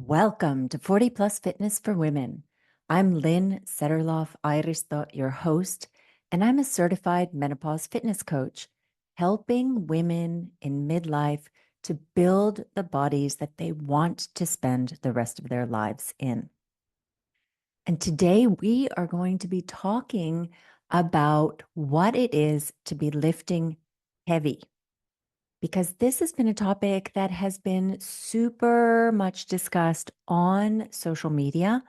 Welcome to 40 Plus Fitness for Women. I'm Lynn Setterloff Iristot, your host, and I'm a certified menopause fitness coach, helping women in midlife to build the bodies that they want to spend the rest of their lives in. And today we are going to be talking about what it is to be lifting heavy, because this has been a topic that has been super much discussed on social media.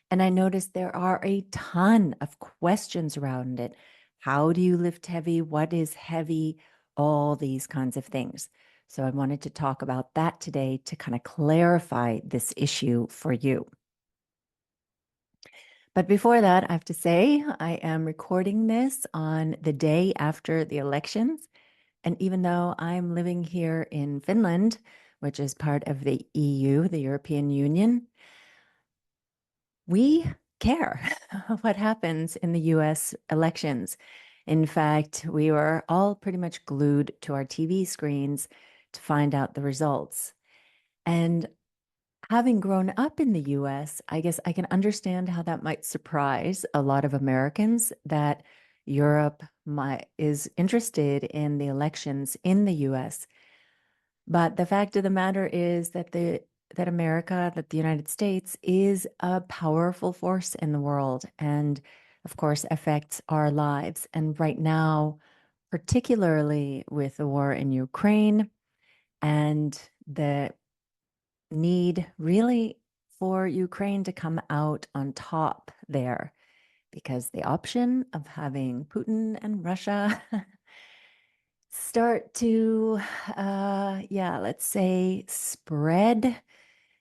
And I noticed there are a ton of questions around it. How do you lift heavy? What is heavy? All these kinds of things. So I wanted to talk about that today to kind of clarify this issue for you. But before that, I have to say I am recording this on the day after the elections. And even though I'm living here in Finland, which is part of the EU, the European Union, we care what happens in the US elections. In fact, we were all pretty much glued to our TV screens to find out the results. And having grown up in the US, I guess I can understand how that might surprise a lot of Americans that Europe is interested in the elections in the US. But the fact of the matter is that the United States is a powerful force in the world and of course affects our lives. And right now, particularly with the war in Ukraine and the need really for Ukraine to come out on top there, because the option of having Putin and Russia start to, let's say, spread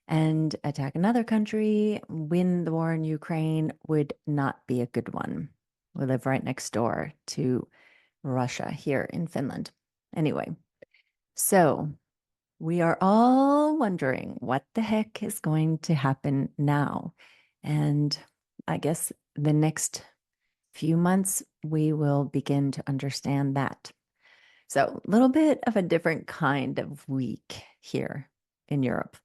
and attack another country, win the war in Ukraine would not be a good one. We live right next door to Russia here in Finland. Anyway, so we are all wondering what the heck is going to happen now. And I guess the next few months, we will begin to understand that. So a little bit of a different kind of week here in Europe.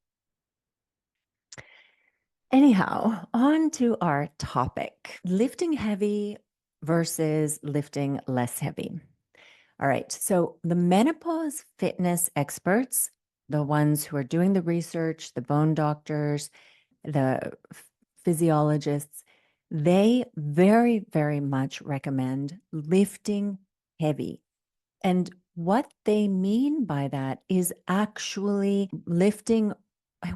Anyhow, on to our topic, lifting heavy versus lifting less heavy. All right, so the menopause fitness experts, the ones who are doing the research, the bone doctors, the physiologists, they very, very much recommend lifting heavy. And what they mean by that is actually lifting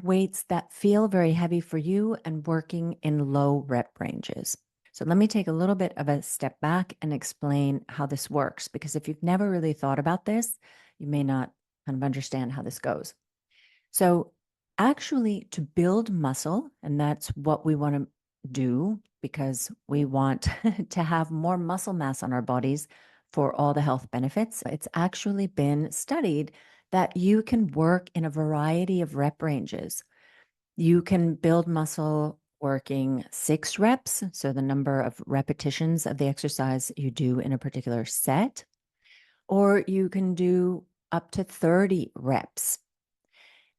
weights that feel very heavy for you and working in low rep ranges. So let me take a little bit of a step back and explain how this works, because if you've never really thought about this, you may not kind of understand how this goes. So actually, to build muscle, and that's what we want to do because we want to have more muscle mass on our bodies for all the health benefits. It's actually been studied that you can work in a variety of rep ranges. You can build muscle working 6 reps, so the number of repetitions of the exercise you do in a particular set, or you can do up to 30 reps.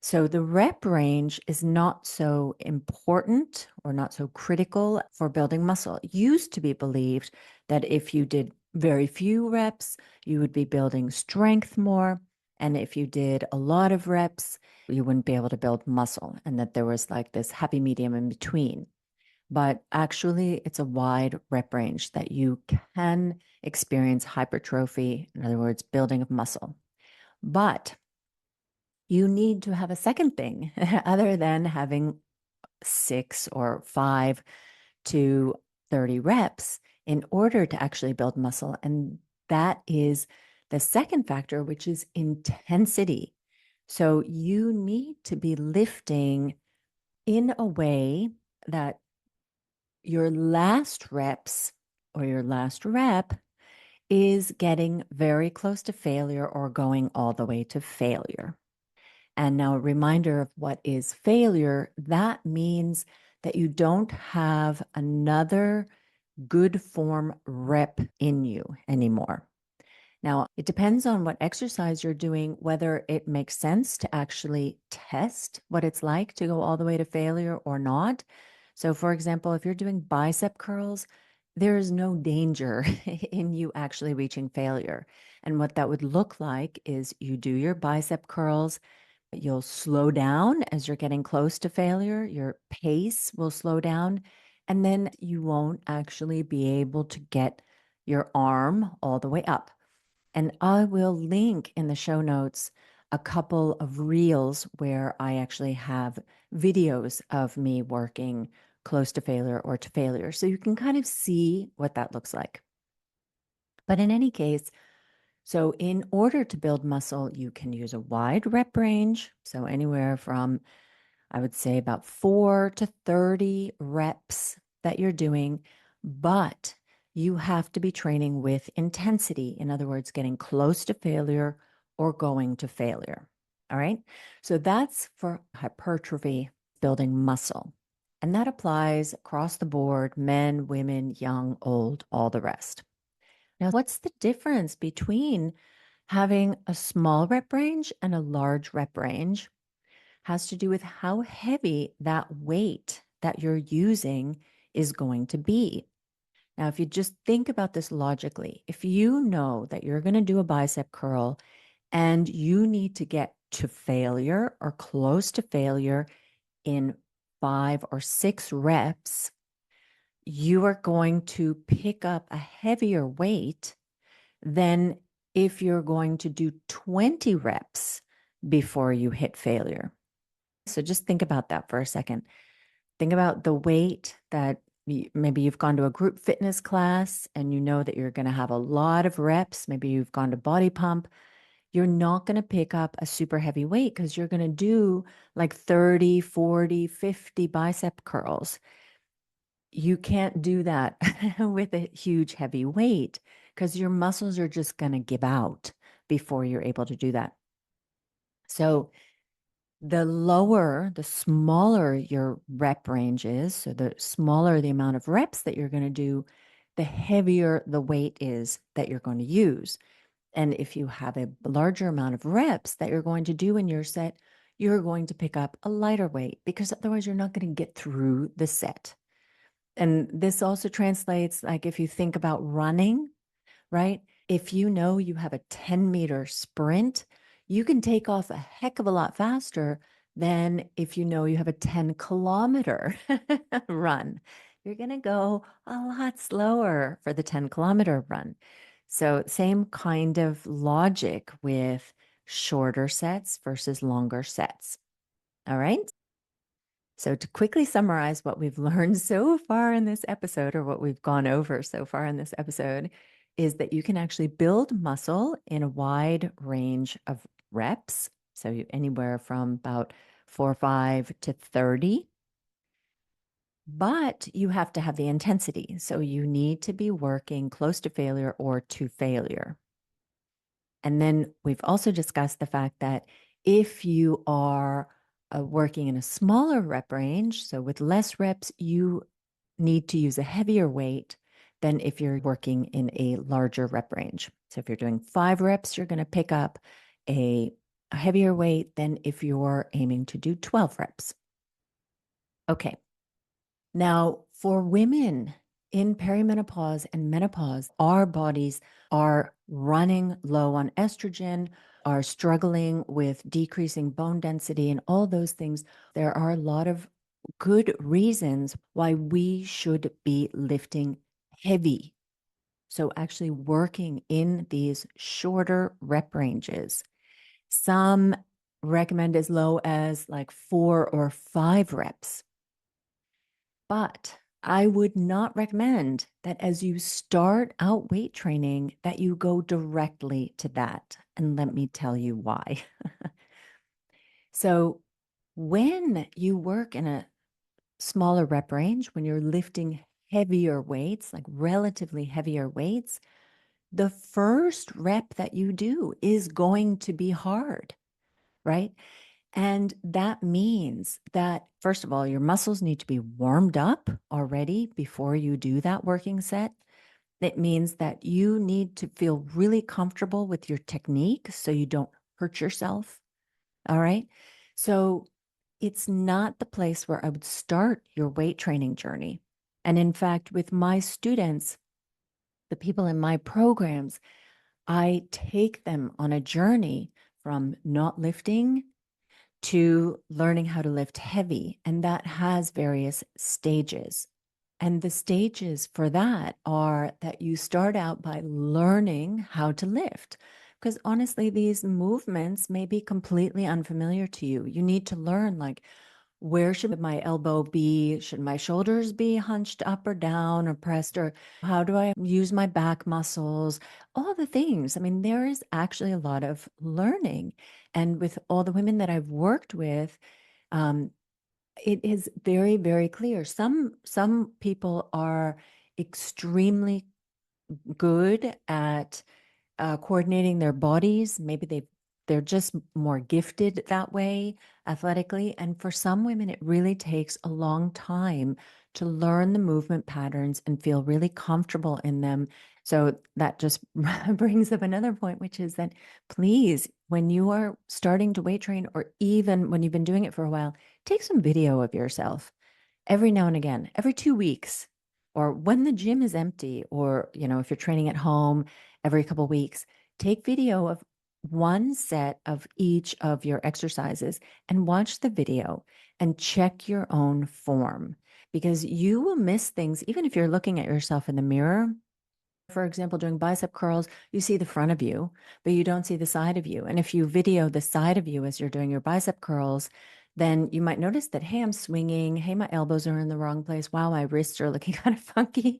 So the rep range is not so important or not so critical for building muscle. It used to be believed that if you did very few reps, you would be building strength more. And if you did a lot of reps, you wouldn't be able to build muscle, and that there was like this happy medium in between. But actually, it's a wide rep range that you can experience hypertrophy, in other words, building of muscle. But you need to have a second thing other than having 6 or 5 to 30 reps in order to actually build muscle. And that is the second factor, which is intensity. So you need to be lifting in a way that your last reps or your last rep is getting very close to failure or going all the way to failure. And now a reminder of what is failure, that means that you don't have another good form rep in you anymore. Now, it depends on what exercise you're doing, whether it makes sense to actually test what it's like to go all the way to failure or not. So, for example, if you're doing bicep curls, there is no danger in you actually reaching failure. And what that would look like is you do your bicep curls, you'll slow down as you're getting close to failure, your pace will slow down, and then you won't actually be able to get your arm all the way up. And I will link in the show notes a couple of reels where I actually have videos of me working close to failure or to failure. So you can kind of see what that looks like. But in any case, so in order to build muscle, you can use a wide rep range. So anywhere from, I would say, about 4 to 30 reps that you're doing, but you have to be training with intensity. In other words, getting close to failure or going to failure. All right. So that's for hypertrophy, building muscle. And that applies across the board, men, women, young, old, all the rest. Now, what's the difference between having a small rep range and a large rep range? Has to do with how heavy that weight that you're using is going to be. Now, if you just think about this logically, if you know that you're going to do a bicep curl and you need to get to failure or close to failure in 5 or 6 reps, you are going to pick up a heavier weight than if you're going to do 20 reps before you hit failure. So just think about that for a second. Think about the weight that maybe you've gone to a group fitness class and you know that you're going to have a lot of reps. Maybe you've gone to body pump. You're not going to pick up a super heavy weight because you're going to do like 30, 40, 50 bicep curls. You can't do that with a huge heavy weight because your muscles are just going to give out before you're able to do that. So the smaller your rep range is, so the smaller the amount of reps that you're going to do, the heavier the weight is that you're going to use. And if you have a larger amount of reps that you're going to do in your set, you're going to pick up a lighter weight because otherwise you're not going to get through the set. And this also translates, like if you think about running, right? If you know you have a 10-meter sprint, you can take off a heck of a lot faster than if you know you have a 10-kilometer run. You're going to go a lot slower for the 10-kilometer run. So, same kind of logic with shorter sets versus longer sets. All right. So, to quickly summarize what we've learned so far in this episode, or what we've gone over so far in this episode, is that you can actually build muscle in a wide range of reps. So, anywhere from about 4 or 5 to 30. But you have to have the intensity. So, you need to be working close to failure or to failure. And then we've also discussed the fact that if you are working in a smaller rep range, so with less reps, you need to use a heavier weight than if you're working in a larger rep range. So if you're doing 5 reps, you're going to pick up a heavier weight than if you're aiming to do 12 reps. Okay. Now, for women in perimenopause and menopause, our bodies are running low on estrogen, are struggling with decreasing bone density, and all those things. There are a lot of good reasons why we should be lifting heavy. So, actually working in these shorter rep ranges. Some recommend as low as like 4 or 5 reps. But I would not recommend that as you start out weight training that you go directly to that. And let me tell you why. So when you work in a smaller rep range, when you're lifting heavier weights, like relatively heavier weights, the first rep that you do is going to be hard, right? And that means that, first of all, your muscles need to be warmed up already before you do that working set. It means that you need to feel really comfortable with your technique so you don't hurt yourself. All right. So it's not the place where I would start your weight training journey. And in fact, with my students, the people in my programs, I take them on a journey from not lifting to learning how to lift heavy. And that has various stages. And the stages for that are that you start out by learning how to lift. Because honestly, these movements may be completely unfamiliar to you. You need to learn, like, where should my elbow be? Should my shoulders be hunched up or down or pressed? Or how do I use my back muscles? All the things. I mean, there is actually a lot of learning. And with all the women that I've worked with, um, it is very, very clear. Some people are extremely good at coordinating their bodies. Maybe they're just more gifted that way athletically. And for some women, it really takes a long time to learn the movement patterns and feel really comfortable in them. So that just brings up another point, which is that please, when you are starting to weight train, or even when you've been doing it for a while, take some video of yourself every now and again, every 2 weeks, or when the gym is empty, or, if you're training at home every couple of weeks, take video of one set of each of your exercises and watch the video and check your own form, because you will miss things even if you're looking at yourself in the mirror. For example, doing bicep curls, you see the front of you, but you don't see the side of you. And if you video the side of you as you're doing your bicep curls, then you might notice that, hey, I'm swinging. Hey, my elbows are in the wrong place. Wow, my wrists are looking kind of funky,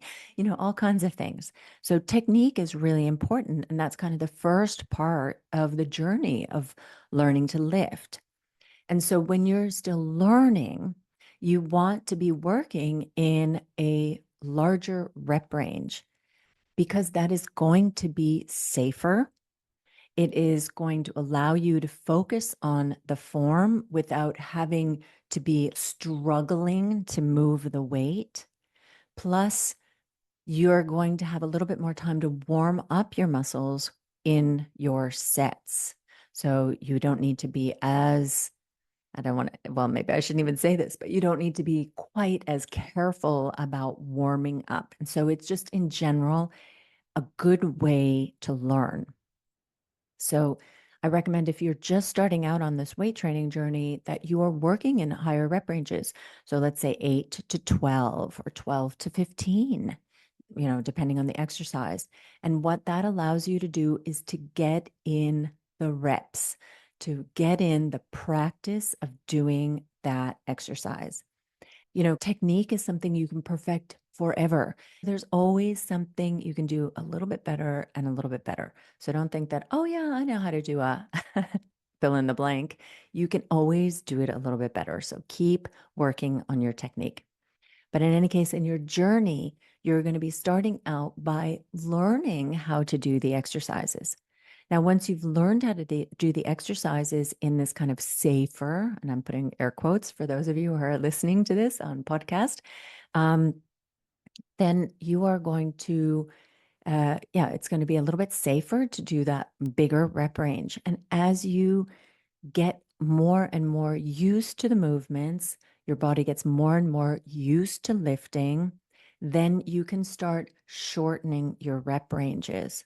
all kinds of things. So technique is really important. And that's kind of the first part of the journey of learning to lift. And so when you're still learning, you want to be working in a larger rep range, because that is going to be safer. It is going to allow you to focus on the form without having to be struggling to move the weight. Plus, you're going to have a little bit more time to warm up your muscles in your sets. So you don't need to be as, I don't want to, well, maybe I shouldn't even say this, but you don't need to be quite as careful about warming up. And so it's just in general a good way to learn. So I recommend, if you're just starting out on this weight training journey, that you are working in higher rep ranges. So let's say 8 to 12 or 12 to 15, depending on the exercise. And what that allows you to do is to get in the reps, to get in the practice of doing that exercise. Technique is something you can perfect forever. There's always something you can do a little bit better and a little bit better. So don't think that, oh, yeah, I know how to do a fill in the blank. You can always do it a little bit better. So keep working on your technique. But in any case, in your journey, you're going to be starting out by learning how to do the exercises. Now, once you've learned how to do the exercises in this kind of safer, and I'm putting air quotes for those of you who are listening to this on podcast, then you are going to, it's going to be a little bit safer to do that bigger rep range. And as you get more and more used to the movements, your body gets more and more used to lifting, then you can start shortening your rep ranges.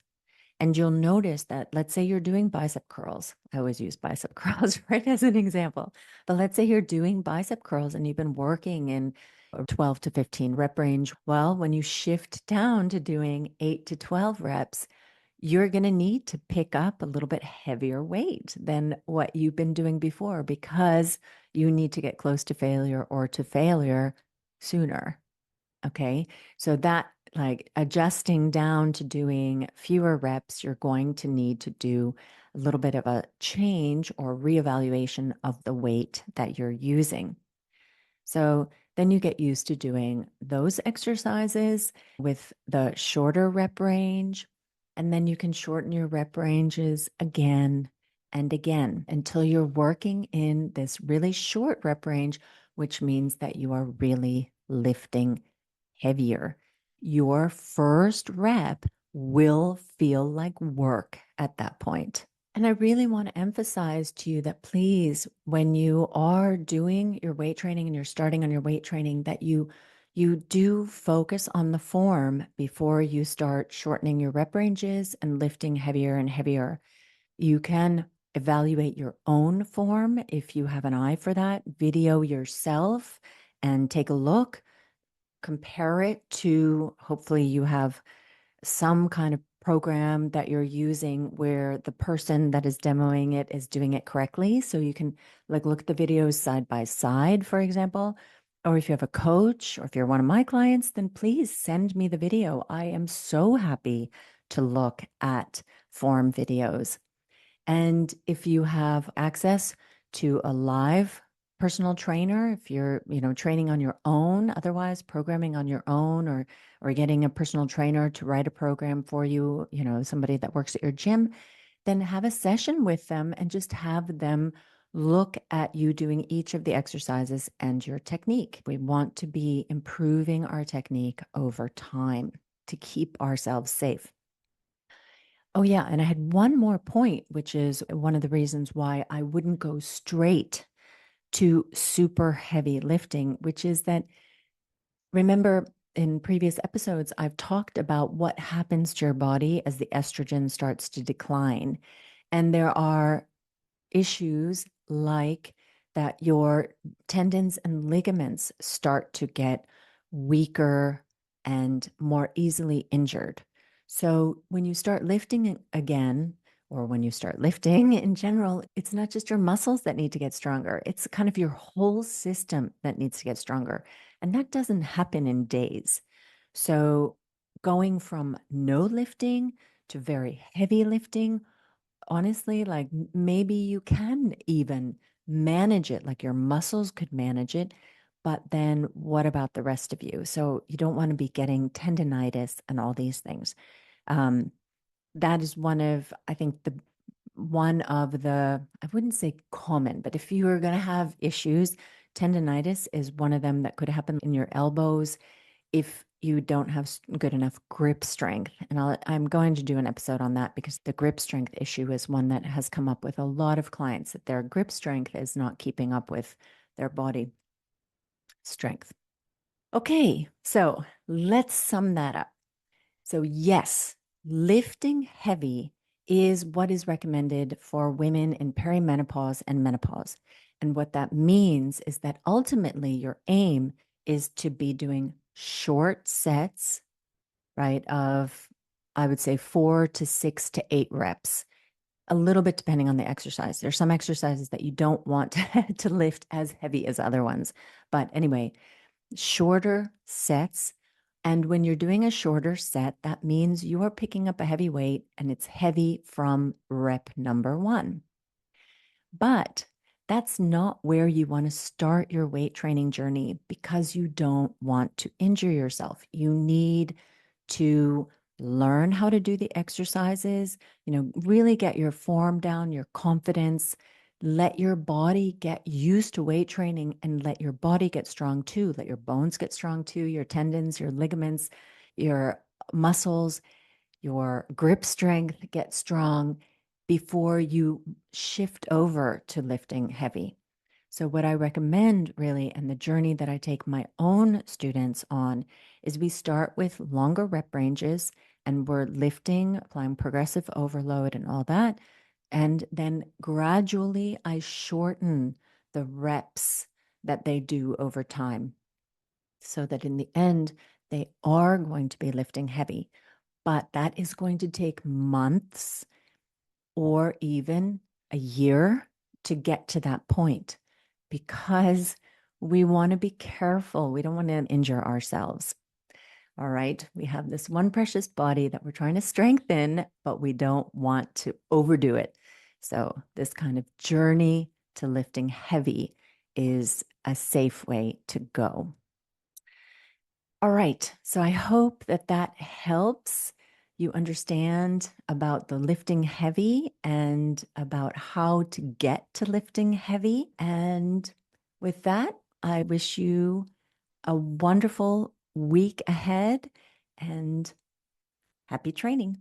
And you'll notice that, let's say you're doing bicep curls. I always use bicep curls, right, as an example. But let's say you're doing bicep curls and you've been working in a 12 to 15 rep range. Well, when you shift down to doing 8 to 12 reps, you're going to need to pick up a little bit heavier weight than what you've been doing before, because you need to get close to failure or to failure sooner. Okay. So that, like, adjusting down to doing fewer reps, you're going to need to do a little bit of a change or reevaluation of the weight that you're using. So then you get used to doing those exercises with the shorter rep range. And then you can shorten your rep ranges again and again until you're working in this really short rep range, which means that you are really lifting heavier. your first rep will feel like work at that point. And I really want to emphasize to you that please, when you are doing your weight training and you're starting on your weight training, that you do focus on the form before you start shortening your rep ranges and lifting heavier and heavier. You can evaluate your own form if you have an eye for that, video yourself and take a look, compare it to, hopefully you have some kind of program that you're using where the person that is demoing it is doing it correctly. So you can like look at the videos side by side, for example. Or if you have a coach or if you're one of my clients, then please send me the video. I am so happy to look at form videos. And if you have access to a live personal trainer, if you're, training on your own, otherwise programming on your own, or getting a personal trainer to write a program for you, somebody that works at your gym, then have a session with them and just have them look at you doing each of the exercises and your technique. We want to be improving our technique over time to keep ourselves safe. Oh, yeah. And I had one more point, which is one of the reasons why I wouldn't go straight to super heavy lifting, which is that, remember, in previous episodes, I've talked about what happens to your body as the estrogen starts to decline. And there are issues like that your tendons and ligaments start to get weaker and more easily injured. So when you start lifting again, or when you start lifting in general, it's not just your muscles that need to get stronger. It's kind of your whole system that needs to get stronger. And that doesn't happen in days. So going from no lifting to very heavy lifting, honestly, like maybe you can even manage it, like your muscles could manage it. But then what about the rest of you? So you don't want to be getting tendonitis and all these things. Um, that is I think one of the, I wouldn't say common, but if you are going to have issues, tendonitis is one of them that could happen in your elbows if you don't have good enough grip strength. And I'm going to do an episode on that because the grip strength issue is one that has come up with a lot of clients, that their grip strength is not keeping up with their body strength. Okay, so let's sum that up. So, yes, lifting heavy is what is recommended for women in perimenopause and menopause. And what that means is that ultimately your aim is to be doing short sets, right, of, I would say, 4 to 6 to 8 reps, a little bit depending on the exercise. There's some exercises that you don't want to lift as heavy as other ones. But anyway, shorter sets. And when you're doing a shorter set, that means you are picking up a heavy weight and it's heavy from rep number 1. But that's not where you want to start your weight training journey because you don't want to injure yourself. You need to learn how to do the exercises, really get your form down, your confidence, let your body get used to weight training and let your body get strong too. Let your bones get strong too, your tendons, your ligaments, your muscles, your grip strength get strong before you shift over to lifting heavy. So what I recommend really, and the journey that I take my own students on, is we start with longer rep ranges and we're lifting, applying progressive overload and all that. And then gradually I shorten the reps that they do over time so that in the end, they are going to be lifting heavy. But that is going to take months or even a year to get to that point because we want to be careful. We don't want to injure ourselves. All right. We have this one precious body that we're trying to strengthen, but we don't want to overdo it. So, this kind of journey to lifting heavy is a safe way to go. All right. So, I hope that that helps you understand about the lifting heavy and about how to get to lifting heavy. And with that, I wish you a wonderful week ahead. and happy training.